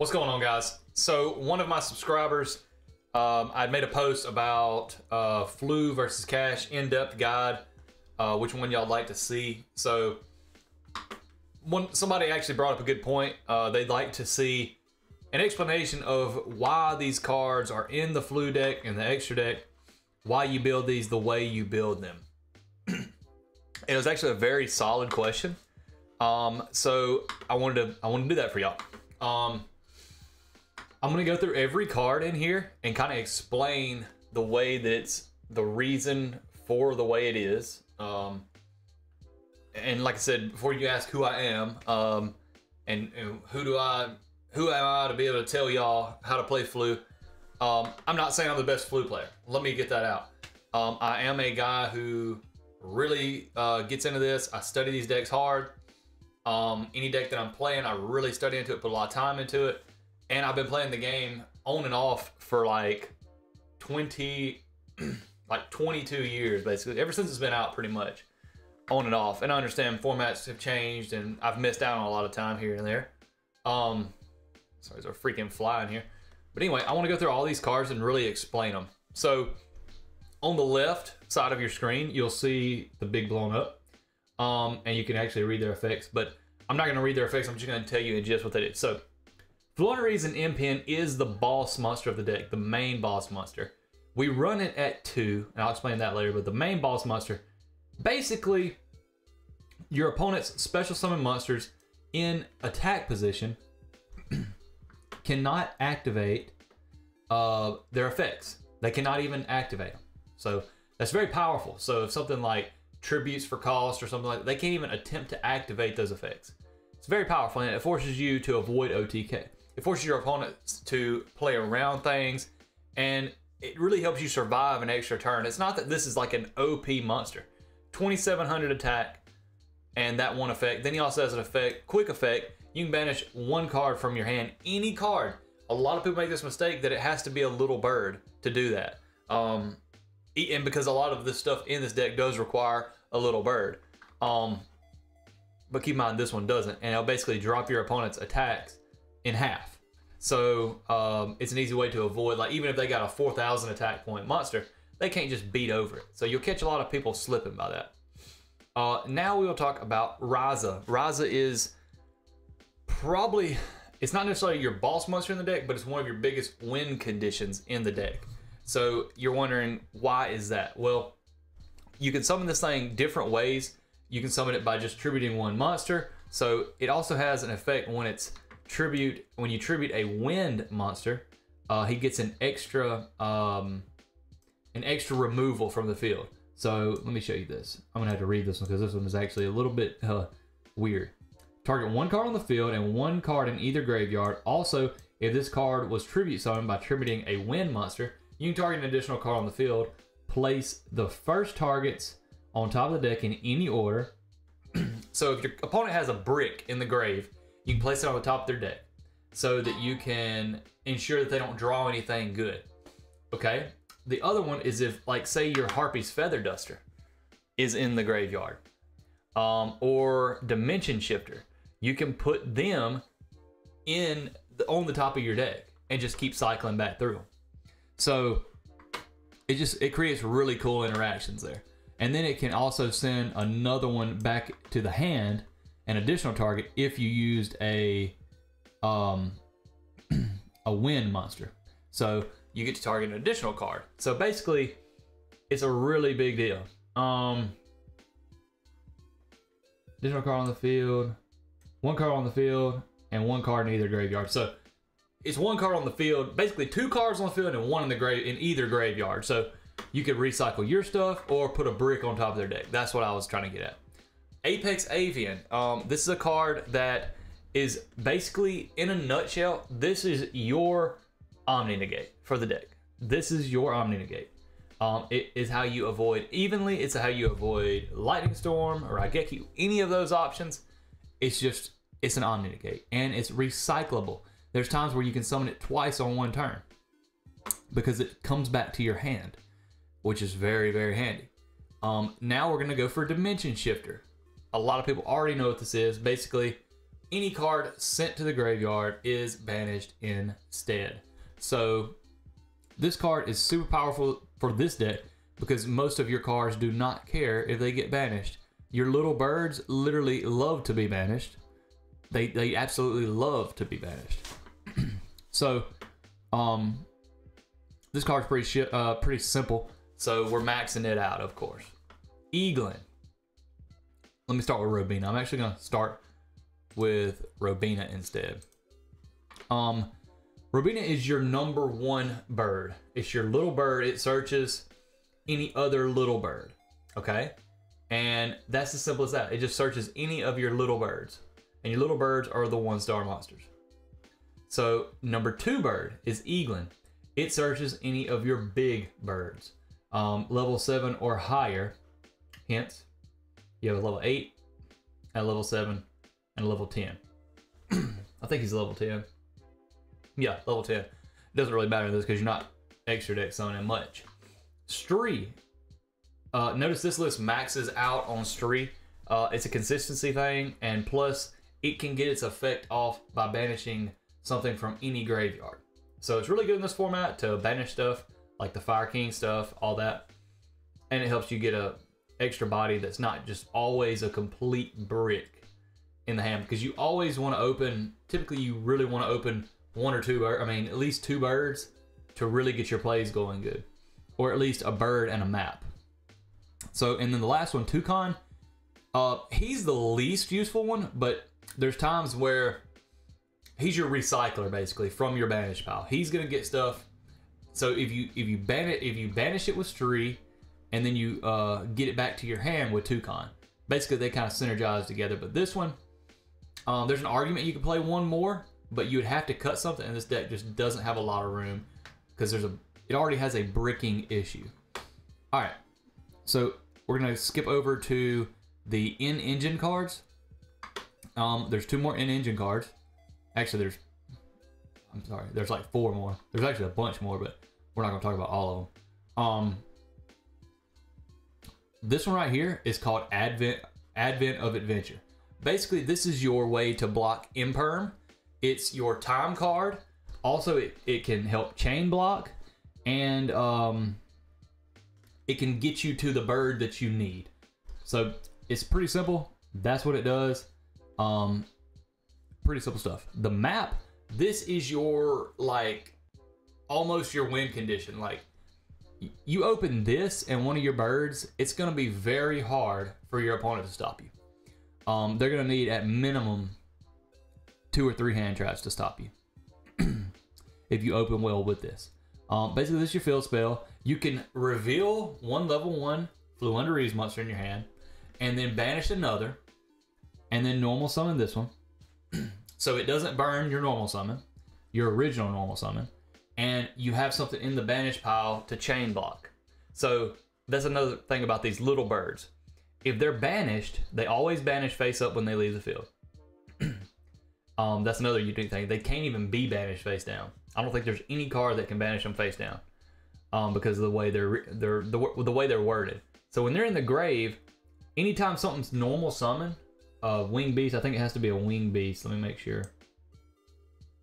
What's going on, guys? So one of my subscribers, I'd made a post about Flu versus Cash in-depth guide, which one y'all like to see. So somebody actually brought up a good point. They'd like to see an explanation of why these cards are in the Flu deck and the extra deck, why you build these the way you build them. It was actually a very solid question. So I wanted to do that for y'all. I'm gonna go through every card in here and kind of explain the way that it's the reason for the way it is. And like I said, before you ask who I am, and who am I to be able to tell y'all how to play Flu? I'm not saying I'm the best Flu player. Let me get that out. I am a guy who really gets into this. I study these decks hard. Any deck that I'm playing, I really study into it, put a lot of time into it. And I've been playing the game on and off for like 22 years, basically. Ever since it's been out, pretty much. On and off. And I understand formats have changed and I've missed out on a lot of time here and there. Sorry, there's a freaking fly in here. But anyway, I want to go through all these cards and really explain them. So on the left side of your screen, you'll see the big blown up. And you can actually read their effects, but I'm not going to read their effects. I'm just going to tell you just what they did. So Floowandereeze and Impin is the boss monster of the deck, the main boss monster. We run it at 2, and I'll explain that later, but the main boss monster, basically, your opponent's special summon monsters in attack position cannot activate their effects. They cannot even activate them. So that's very powerful. So if something like tributes for cost or something like that, they can't even attempt to activate those effects. It's very powerful, and it forces you to avoid OTK. It forces your opponents to play around things, and it really helps you survive an extra turn. It's not that this is like an OP monster. 2700 attack, and that one effect. Then he also has an effect, quick effect. You can banish one card from your hand, any card. A lot of people make this mistake that it has to be a little bird to do that. And because a lot of this stuff in this deck does require a little bird. But keep in mind, this one doesn't, and it'll basically drop your opponent's attacks in half. So it's an easy way to avoid, like, even if they got a 4,000 attack point monster, they can't just beat over it. So you'll catch a lot of people slipping by that. Now we will talk about Ryza. Ryza is probably, it's not necessarily your boss monster in the deck, but it's one of your biggest win conditions in the deck. So you're wondering, why is that? Well, you can summon this thing different ways. You can summon it by just tributing one monster. So it also has an effect when it's when you tribute a wind monster, he gets an extra removal from the field. So let me show you this. I'm gonna have to read this one because this one is actually a little bit weird. Target one card on the field and one card in either graveyard. Also, if this card was tribute summoned by tributing a wind monster, you can target an additional card on the field. Place the first targets on top of the deck in any order. So if your opponent has a brick in the grave, you can place it on the top of their deck so that you can ensure that they don't draw anything good. Okay? The other one is if, like, say your Harpy's Feather Duster is in the graveyard, or Dimension Shifter, you can put them on the top of your deck and just keep cycling back through them. So it creates really cool interactions there. And then it can also send another one back to the hand, an additional target, if you used a wind monster. So you get to target an additional card. So basically, it's a really big deal. Additional card on the field, one card on the field, and one card in either graveyard. So it's one card on the field, basically 2 cards on the field and one in either graveyard. So you could recycle your stuff or put a brick on top of their deck. That's what I was trying to get at. Apex Avian. This is a card that is basically, in a nutshell, this is your Omni Negate for the deck. This is your Omni Negate. It is how you avoid evenly. It's how you avoid Lightning Storm or Raigeki. Any of those options. It's an Omni Negate, and it's recyclable. There's times where you can summon it twice on one turn because it comes back to your hand, which is very, very handy. Now we're gonna go for Dimension Shifter. A lot of people already know what this is. Basically, any card sent to the graveyard is banished instead. So this card is super powerful for this deck because most of your cards do not care if they get banished. Your little birds literally love to be banished. They absolutely love to be banished. So this card's pretty simple. So we're maxing it out, of course. Eaglin. Let me start with Robina. I'm actually gonna start with Robina instead. Robina is your #1 bird. It's your little bird. It searches any other little bird, okay? And that's as simple as that. It just searches any of your little birds. And your little birds are the 1-star monsters. So #2 bird is Eaglin. It searches any of your big birds. Level 7 or higher. Hence, you have a level 8, a level 7, and a level 10. I think he's level 10. Yeah, level 10. It doesn't really matter in this because you're not extra deck summoning much. Stree. Notice this list maxes out on Stree. It's a consistency thing, and plus it can get its effect off by banishing something from any graveyard. So it's really good in this format to banish stuff like the Fire King stuff, all that. And it helps you get a extra body that's not just always a complete brick in the hand, because you always want to open, typically you really want to open 1 or 2, I mean at least 2 birds to really get your plays going good, or at least a bird and a map. So, and then the last one, Toucan, he's the least useful one, but there's times where he's your recycler basically from your banish pile. He's gonna get stuff. So if you banish it with Stree, and then you get it back to your hand with Toucan, basically they kind of synergize together. But this one, there's an argument you could play one more, but you would have to cut something, and this deck just doesn't have a lot of room because it already has a bricking issue. All right, so we're gonna skip over to the in-engine cards. There's 2 more in-engine cards. Actually, there's like 4 more. There's actually a bunch more, but we're not gonna talk about all of them. This one right here is called Advent of Adventure. Basically, this is your way to block Imperm. It's your time card. Also, it can help chain block, and it can get you to the bird that you need. So it's pretty simple. That's what it does. Pretty simple stuff. The map, this is your, like, almost your win condition. Like, you open this and one of your birds, it's going to be very hard for your opponent to stop you. They're going to need at minimum 2 or 3 hand traps to stop you if you open well with this. Basically, this is your field spell. You can reveal one level 1 Floowandereeze monster in your hand, and then banish another, and then normal summon this one. So it doesn't burn your normal summon, your original normal summon, and you have something in the banish pile to chain block. So that's another thing about these little birds. If they're banished, they always banish face up when they leave the field. That's another unique thing. They can't even be banished face down. I don't think there's any card that can banish them face down, because of the way the way they're worded. So when they're in the grave, anytime something's normal summon, winged beast, I think it has to be a winged beast. Let me make sure.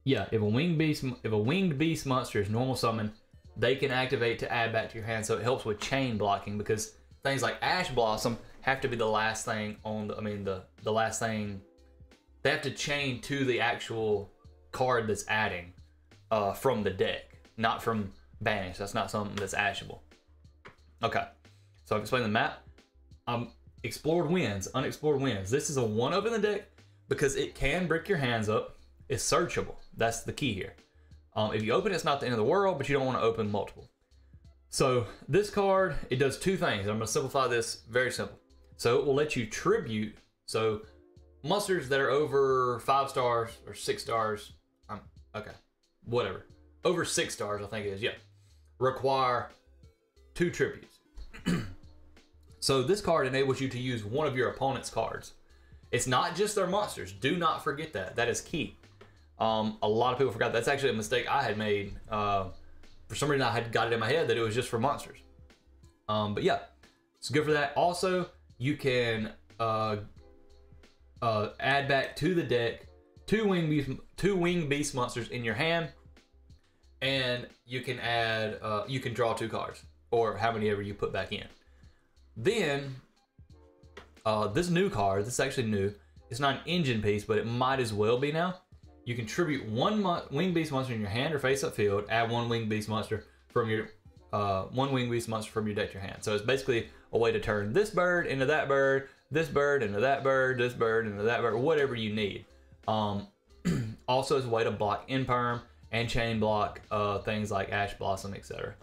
Yeah, if a winged beast monster is normal summon, they can activate to add back to your hand. So it helps with chain blocking, because things like Ash Blossom have to be the last thing on the last thing. They have to chain to the actual card that's adding from the deck, not from banish. That's not something that's ashable. Okay, so I've explained the map. Explored wins, unexplored wins. This is a 1-of in the deck because it can brick your hands up. It's searchable. That's the key here. If you open it, it's not the end of the world, but you don't want to open multiple. So this card, it does 2 things. I'm going to simplify this very simple. So it will let you tribute. So monsters that are over 5 stars or 6 stars, okay, whatever. Over 6 stars, I think it is, yeah, require 2 tributes. So this card enables you to use one of your opponent's cards. It's not just their monsters. Do not forget that. That is key. A lot of people forgot. That's actually a mistake I had made. For some reason, I had got it in my head that it was just for monsters. But yeah, it's good for that. Also, you can add back to the deck two wing beast monsters in your hand, and you can add you can draw 2 cards, or how many ever you put back in. Then this new card, this is actually new. It's not an engine piece, but it might as well be now. You can tribute 1 wing beast monster in your hand or face up field. Add 1 wing beast monster from your deck to your hand. So it's basically a way to turn this bird into that bird, this bird into that bird, this bird into that bird, whatever you need. Also, it's a way to block Imperm and chain block things like Ash Blossom, etc.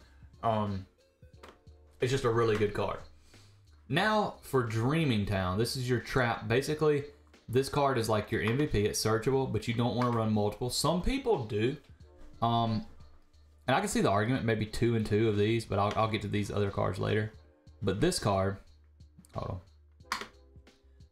It's just a really good card. Now for Dreaming Town, this is your trap. Basically, this card is like your MVP. It's searchable, but you don't want to run multiple. Some people do. And I can see the argument, maybe 2 and 2 of these, but I'll get to these other cards later. But this card, hold on.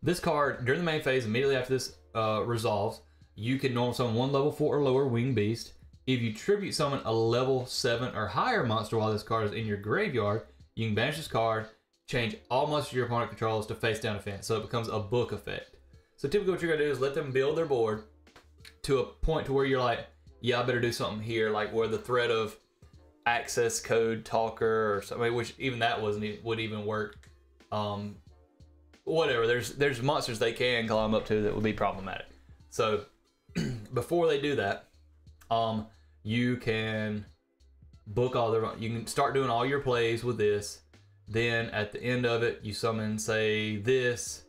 This card, during the main phase, immediately after this resolves, you can normal summon 1 level 4 or lower winged beast. If you tribute summon a level 7 or higher monster while this card is in your graveyard, you can banish this card, change all monsters your opponent controls to face down defense, so it becomes a book effect. So typically what you're gonna do is let them build their board to a point to where you're like, yeah, I better do something here, like where the threat of access code talker or something, which even that would even work. Whatever, there's monsters they can climb up to that would be problematic. So before they do that, you can book you can start doing all your plays with this. Then at the end of it, you summon, say, this,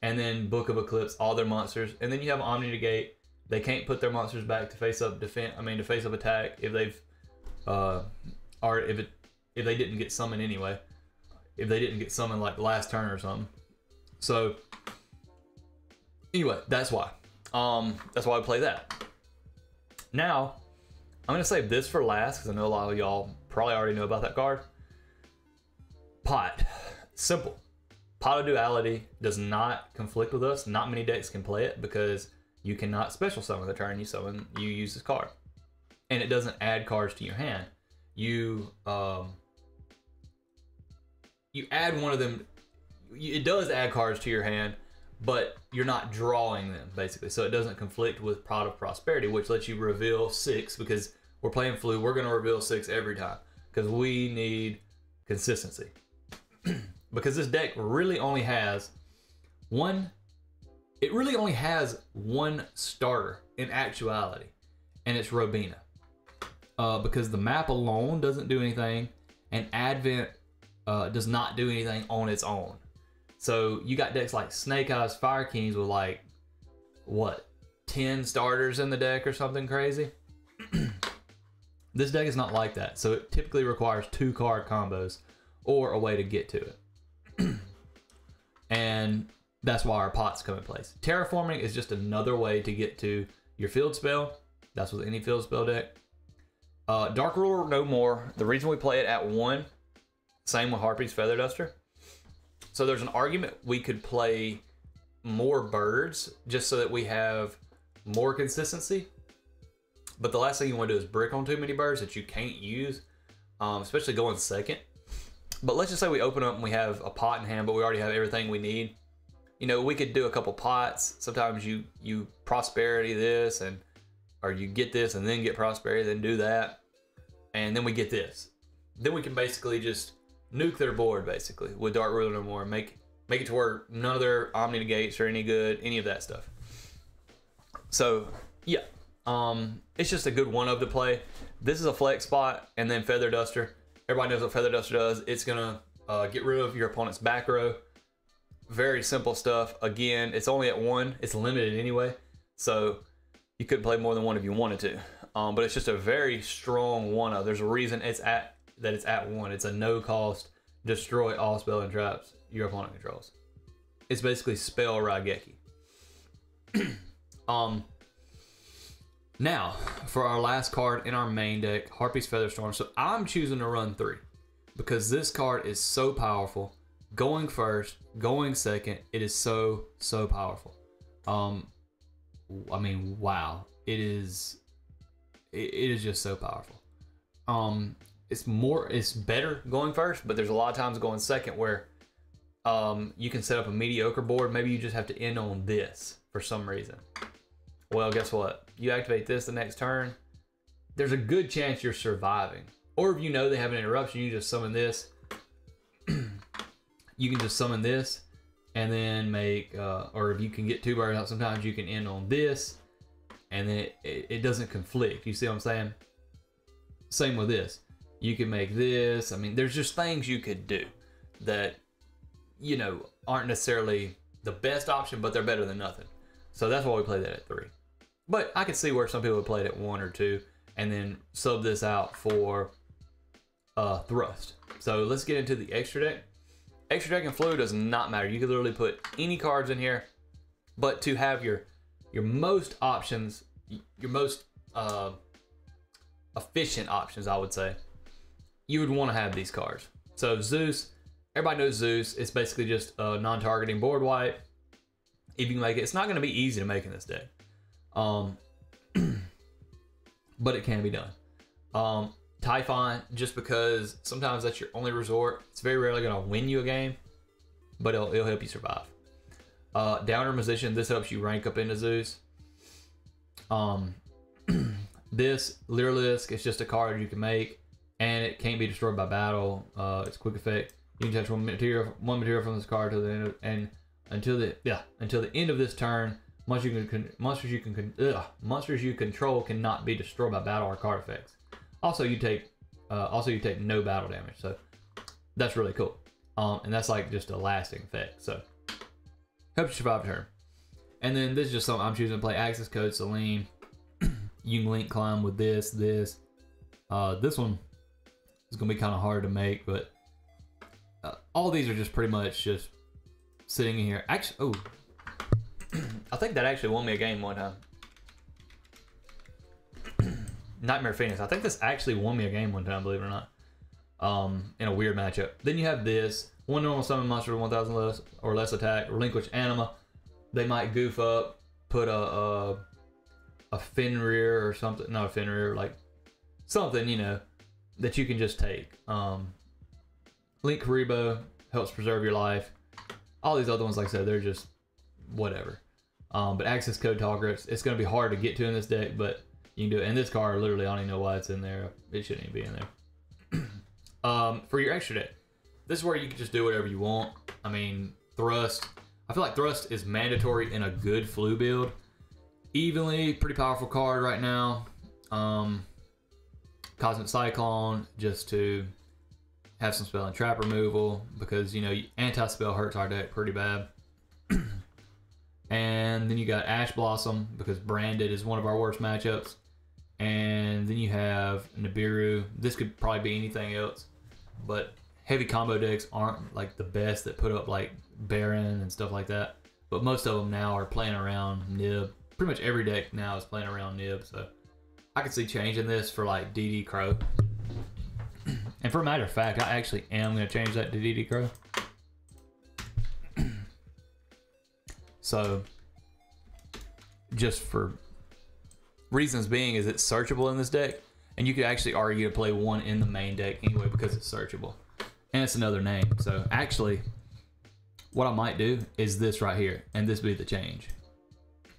and then Book of Eclipse all their monsters, and then you have Omni Negate. They can't put their monsters back to face up defense. I mean, to face up attack if they've, or if they didn't get summoned anyway. If they didn't get summoned like the last turn or something. So anyway, that's why. That's why I play that. Now, I'm gonna save this for last because I know a lot of y'all probably already know about that card. Pot. Simple. Pot of Duality does not conflict with us. Not many decks can play it because you cannot special summon the turn you use this card. And it doesn't add cards to your hand. You add one of them. It does add cards to your hand, but you're not drawing them, basically. So it doesn't conflict with Pot of Prosperity, which lets you reveal 6, because we're playing Flu. We're going to reveal 6 every time because we need consistency. Because this deck really only has one starter in actuality, and it's Robina. Because the map alone doesn't do anything, and Advent does not do anything on its own. So you got decks like Snake Eyes Fire Kings with like, what, 10 starters in the deck or something crazy? This deck is not like that, so it typically requires 2 card combos or a way to get to it. And that's why our pots come in place. Terraforming is just another way to get to your field spell. That's with any field spell deck. Dark Ruler no more. The reason we play it at 1, same with Harpy's Feather Duster. So there's an argument we could play more birds just so that we have more consistency. But the last thing you want to do is brick on too many birds that you can't use, especially going second. But let's just say we open up and we have a pot in hand, but we already have everything we need. You know, we could do a couple pots. Sometimes you prosperity this, or you get this and then get prosperity, then do that, and then we get this. Then we can basically just nuke their board basically with Dark Ruler no more. Make it to where none of their Omni Negates are any good, any of that stuff. So yeah, it's just a good one of to play. This is a flex spot, and then Feather Duster. Everybody knows what Feather Duster does. It's gonna get rid of your opponent's back row. Very simple stuff. Again, it's only at 1. It's limited anyway, so you couldn't play more than 1 if you wanted to. But it's just a very strong one of. There's a reason it's at 1. It's a no cost, destroy all spell and traps your opponent controls. It's basically spell Raigeki. Now, for our last card in our main deck, Harpy's Featherstorm. So I'm choosing to run 3 because this card is so powerful. Going first, going second, it is so powerful. I mean, wow, it is just so powerful. It's better going first, but there's a lot of times going second where you can set up a mediocre board. Maybe you just have to end on this for some reason. Well, guess what? You activate this the next turn. There's a good chance you're surviving. Or if you know they have an interruption, you just summon this. You can just summon this and then make, or if you can get 2 birds out, sometimes you can end on this and then it doesn't conflict. You see what I'm saying? Same with this. You can make this. I mean, there's just things you could do that, you know, aren't necessarily the best option, but they're better than nothing. So that's why we play that at 3. But I can see where some people would play it at 1 or 2 and then sub this out for thrust. So let's get into the extra deck. Extra deck and flu does not matter. You can literally put any cards in here, but to have your most options, your most efficient options, I would say, you would want to have these cards. So Zeus, everybody knows Zeus. It's basically just a non-targeting board wipe. If you can make it, it's not going to be easy to make in this deck, but it can be done. Typhon, just because sometimes that's your only resort. It's very rarely going to win you a game, but it'll help you survive. Downer Musician, this helps you rank up into Zeus. This Lyrilisk, it's just a card you can make, and it can't be destroyed by battle. It's quick effect. You can touch one material from this card to the end of, and until the end of this turn. Monsters you control cannot be destroyed by battle or card effects. Also, you take no battle damage, so that's really cool. And that's like just a lasting effect, so helps you survive a turn. And then this is just something I'm choosing to play. Access Code Celine. You can link climb with this. This one is gonna be kind of hard to make, but all these are just pretty much just sitting in here. Actually, oh, I think that actually won me a game one time. Nightmare Phoenix. I think this actually won me a game one time, believe it or not. In a weird matchup. Then you have this. One normal summon monster with 1,000 less or less attack. Relinquish Anima. They might goof up, put a Fenrir or something. Not a Fenrir, like something, you know, that you can just take. Link Karibo helps preserve your life. All these other ones, like I said, they're just whatever. But Access Code Talker, it's going to be hard to get to in this deck, but you can do it. And this card, literally, I don't even know why it's in there. It shouldn't even be in there. For your extra deck, this is where you can just do whatever you want. I mean, Thrust. I feel like Thrust is mandatory in a good flu build. Evenly, pretty powerful card right now. Cosmic Cyclone, just to have some spell and trap removal, because, you know, anti-spell hurts our deck pretty bad. And then you got Ash Blossom, because Branded is one of our worst matchups. And then you have Nibiru. This could probably be anything else, but heavy combo decks aren't like the best that put up like Baron and stuff like that. But most of them now are playing around Nib. Pretty much every deck now is playing around Nib, so I could see changing this for like DD Crow. And for a matter of fact, I actually am going to change that to DD Crow. So, just for reasons being, is it's searchable in this deck, and you could actually argue to play one in the main deck anyway because it's searchable, and it's another name. So actually, what I might do is this right here, and this be the change.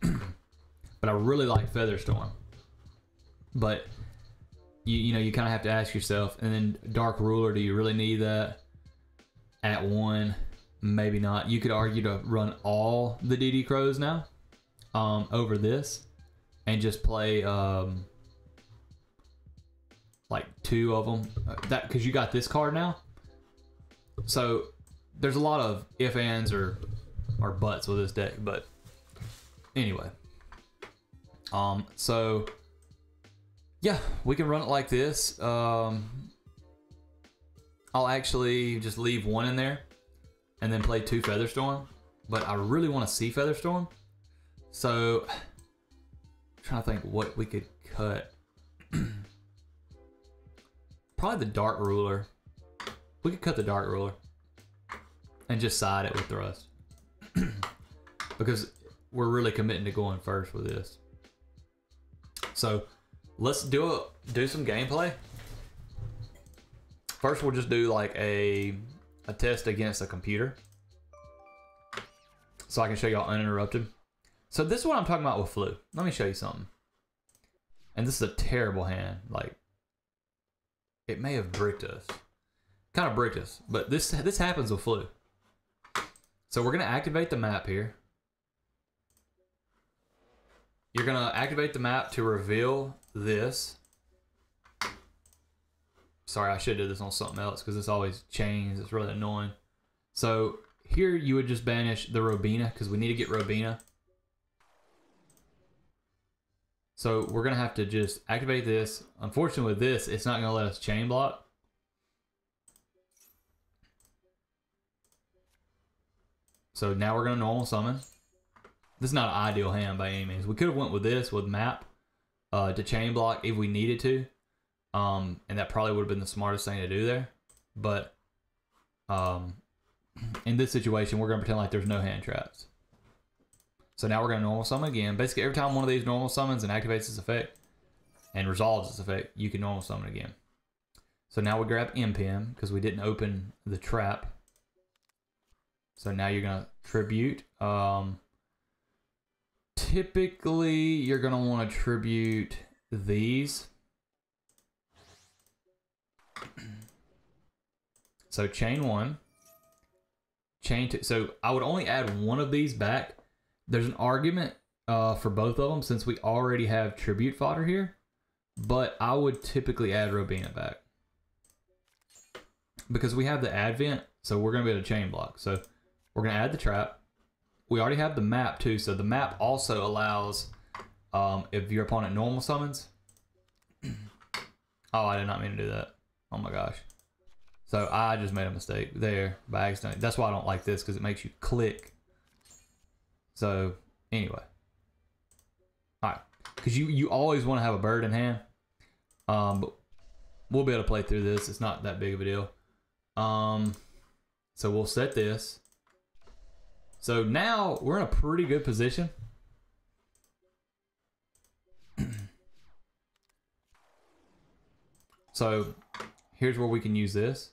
But I really like Featherstorm. But you know, you kind of have to ask yourself, and then Dark Ruler, do you really need that at 1? Maybe not. You could argue to run all the DD Crows now over this, and just play like 2 of them. That because you got this card now. So there's a lot of if, ands, or buts with this deck. But anyway, so yeah, we can run it like this. I'll actually just leave 1 in there and then play 2 Featherstorm, but I really want to see Featherstorm, so I'm trying to think what we could cut. Probably the Dark Ruler. We could cut the Dark Ruler and just side it with Thrust, because we're really committing to going first with this. So let's do some gameplay. First, we'll just do like a test against a computer, so I can show y'all uninterrupted. So this is what I'm talking about with Flu. Let me show you something. And this is a terrible hand. Like, it may have bricked us. Kind of bricked us. But this happens with Flu. So we're going to activate the map here. You're going to activate the map to reveal this. Sorry, I should do this on something else because this always changes. It's really annoying. So here you would just banish the Robina because we need to get Robina. So we're going to have to just activate this. Unfortunately with this, it's not going to let us chain block. So now we're going to normal summon. This is not an ideal hand by any means. We could have went with this, with map, to chain block if we needed to. And that probably would have been the smartest thing to do there. But in this situation, we're going to pretend like there's no hand traps. So now we're going to normal summon again. Basically, every time one of these normal summons and activates this effect and resolves this effect, you can normal summon again. So now we grab MPM because we didn't open the trap. So now you're going to tribute. Typically, you're going to want to tribute these. So chain one, chain two. So I would only add one of these back. There's an argument for both of them since we already have tribute fodder here, but I would typically add Robina back because we have the advent. So we're going to be able to chain block. So we're going to add the trap. We already have the map too. So the map also allows if your opponent normal summons. Oh, I did not mean to do that. Oh my gosh. So I just made a mistake there by accident. That's why I don't like this because it makes you click. So anyway. All right. Because you always want to have a bird in hand. But we'll be able to play through this. It's not that big of a deal. So we'll set this. So now we're in a pretty good position. So here's where we can use this.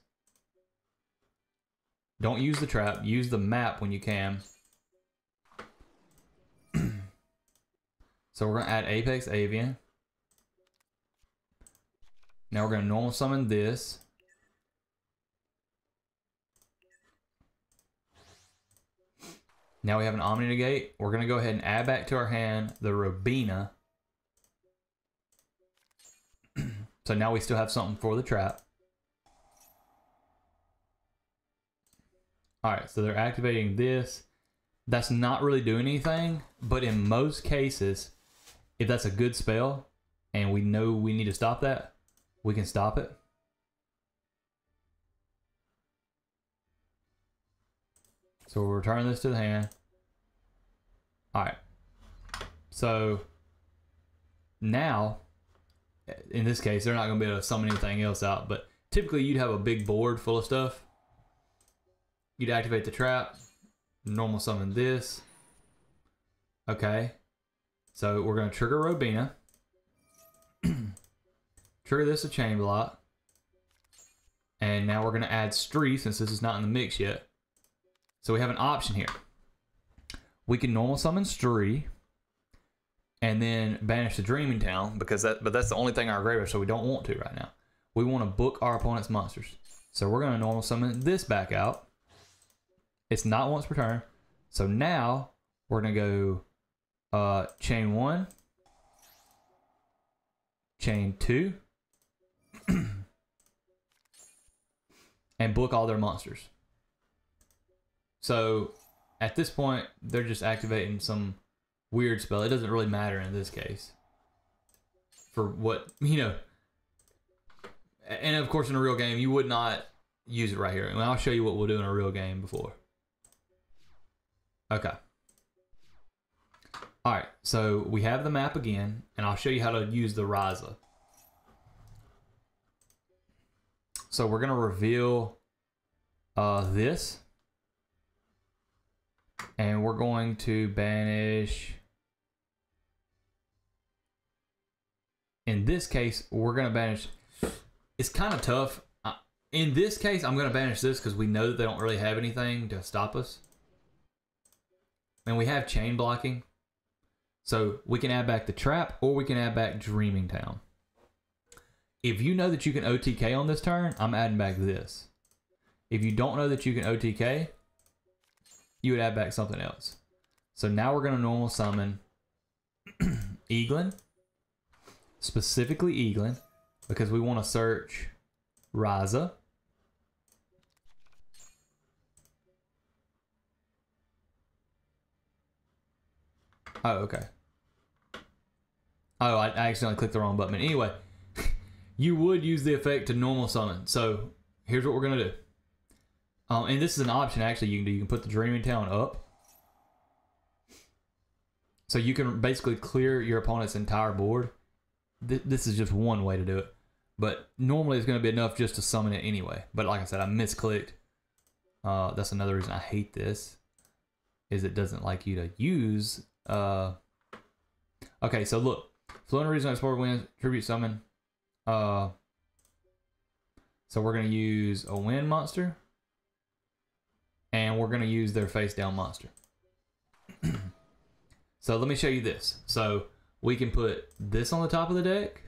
Don't use the trap. Use the map when you can. So we're going to add Apex Avian. Now we're going to normal summon this. Now we have an Omni Negate. We're going to go ahead and add back to our hand the Robina. So now we still have something for the trap. Alright, so they're activating this. That's not really doing anything, but in most cases, if that's a good spell and we know we need to stop that, we can stop it. So we'll return this to the hand. Alright. So now, in this case, they're not going to be able to summon anything else out, but typically you'd have a big board full of stuff. You'd activate the trap, normal summon this. Okay. So we're going to trigger Robina. Trigger this to chain block. And now we're going to add Stree since this is not in the mix yet. So we have an option here. We can normal summon Stree and then banish the Dreaming Town but that's the only thing in our graveyard, so we don't want to right now. We want to book our opponent's monsters. So we're going to normal summon this back out. It's not once per turn. So now we're going to go chain one, chain two, and book all their monsters. So at this point, they're just activating some weird spell. It doesn't really matter in this case. For what, you know. And of course, in a real game, you would not use it right here. And I'll show you what we'll do in a real game before. Okay. Alright, so we have the map again, and I'll show you how to use the Ryza. So we're going to reveal this. And we're going to banish. In this case, we're going to banish. It's kind of tough. In this case, I'm going to banish this because we know that they don't really have anything to stop us. And we have chain blocking. So we can add back the trap, or we can add back Dreaming Town. If you know that you can OTK on this turn, I'm adding back this. If you don't know that you can OTK, you would add back something else. So now we're going to normal summon Eaglin, specifically Eaglin, because we want to search Ryza. Oh, okay. Oh, I accidentally clicked the wrong button. Anyway, you would use the effect to normal summon. So here's what we're going to do. And this is an option actually you can do. You can put the Dreaming Town up. So you can basically clear your opponent's entire board. This is just one way to do it. But normally it's going to be enough just to summon it anyway. But like I said, I misclicked. That's another reason I hate this. Is it doesn't like you to use... Okay, so look. Floowandereeze on Explorer wins. Tribute summon. So we're going to use a wind monster. And we're going to use their face down monster. So let me show you this. So we can put this on the top of the deck.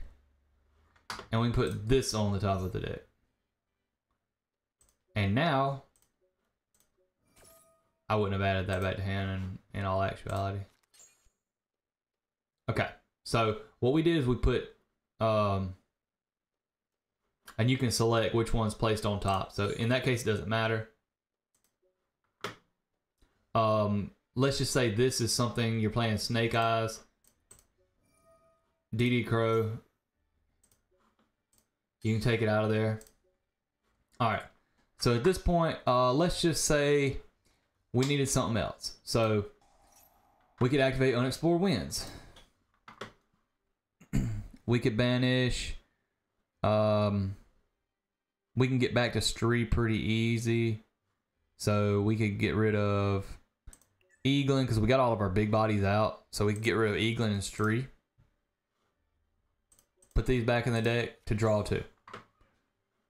And we can put this on the top of the deck. And now, I wouldn't have added that back to hand in all actuality. Okay, so what we did is we put, and you can select which one's placed on top. So in that case, it doesn't matter. Let's just say this is something you're playing Snake Eyes, DD Crow. You can take it out of there. All right. So at this point, let's just say we needed something else. So we could activate Unexplored Winds. We could banish. We can get back to Stree pretty easy. So we could get rid of Eaglin because we got all of our big bodies out. So we could get rid of Eaglin and Stree. Put these back in the deck to draw 2.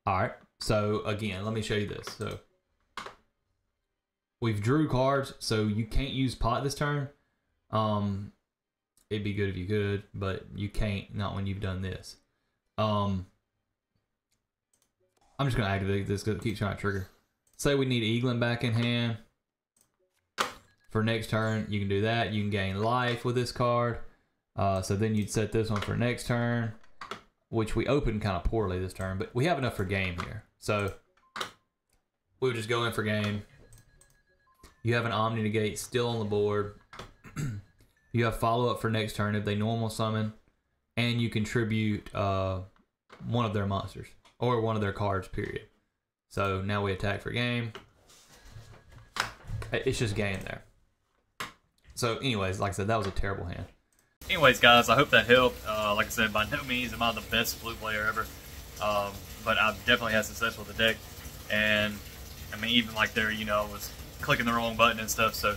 Alright, so again, let me show you this. So we've drew cards, so you can't use pot this turn. It'd be good if you could, but you can't, not when you've done this. I'm just gonna activate this because it keeps trying to trigger. Say we need Eaglin back in hand. For next turn, you can do that. You can gain life with this card. So then you'd set this one for next turn, which we opened kind of poorly this turn, but we have enough for game here. So we'll just go in for game. You have an Omni Negate still on the board. You have follow-up for next turn if they normal summon, and you contribute one of their monsters, or one of their cards, period. So now we attack for game. It's just game there. So anyways, like I said, that was a terrible hand. Anyways, guys, I hope that helped. Like I said, by no means am I the best blue player ever, but I've definitely had success with the deck. And I mean, even like there, you know, I was clicking the wrong button and stuff. So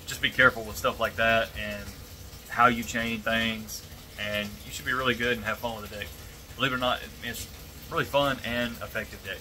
just be careful with stuff like that and how you chain things. And you should be really good and have fun with the deck. Believe it or not, it's really fun and effective deck.